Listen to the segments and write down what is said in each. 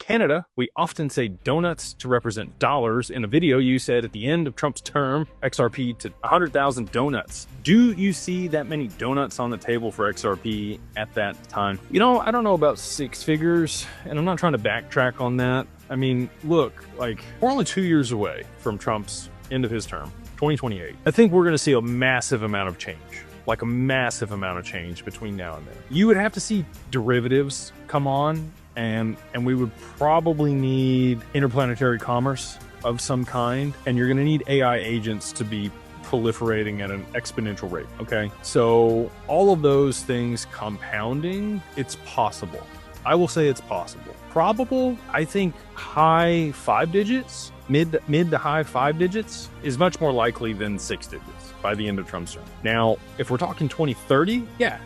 Canada, we often say donuts to represent dollars. In a video, you said at the end of Trump's term, XRP to 100,000 donuts. Do you see that many donuts on the table for XRP at that time? You know, I don't know about six figures, and I'm not trying to backtrack on that. I mean, look, like, we're only 2 years away from Trump's end of his term, 2028. I think we're going to see a massive amount of change. Like a massive amount of change between now and then. You would have to see derivatives come on, and we would probably need interplanetary commerce of some kind, and you're going to need AI agents to be proliferating at an exponential rate, okay? So all of those things compounding, it's possible. I will say it's possible. Probable, I think high 5 digits, mid to high 5 digits is much more likely than 6 digits by the end of Trump's term. Now, if we're talking 2030, yeah,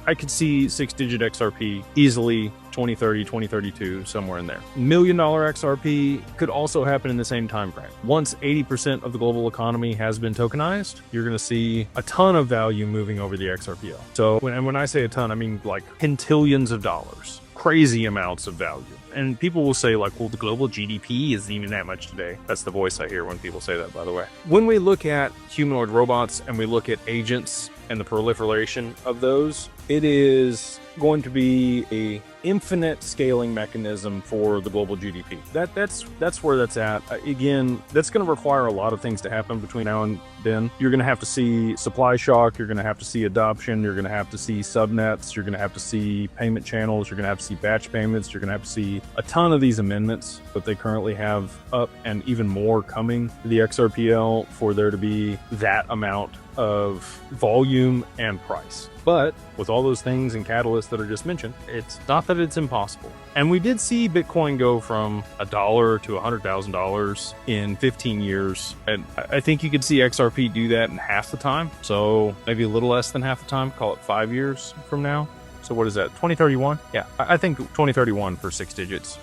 I could see 6-digit XRP easily 2030, 2032, somewhere in there. $1 million XRP could also happen in the same time frame. Once 80% of the global economy has been tokenized, you're going to see a ton of value moving over the XRPL. So when I say a ton, I mean like quintillions of dollars. Crazy amounts of value. And people will say like, well, the global GDP isn't even that much today. That's the voice I hear when people say that, by the way. When we look at humanoid robots and we look at agents and the proliferation of those, it is going to be a infinite scaling mechanism for the global GDP. That's where that's at. Again, that's going to require a lot of things to happen between now and then. You're going to have to see supply shock. You're going to have to see adoption. You're going to have to see subnets. You're going to have to see payment channels. You're going to have to see batch payments. You're going to have to see a ton of these amendments that they currently have up, and even more coming to the XRPL for there to be that amount of volume and price. But with all those things and catalysts that are just mentioned, it's not that it's impossible. And we did see Bitcoin go from $1 to $100,000 in 15 years. And I think you could see XRP do that in half the time. So maybe a little less than half the time, call it 5 years from now. So what is that, 2031? Yeah, I think 2031 for 6 digits.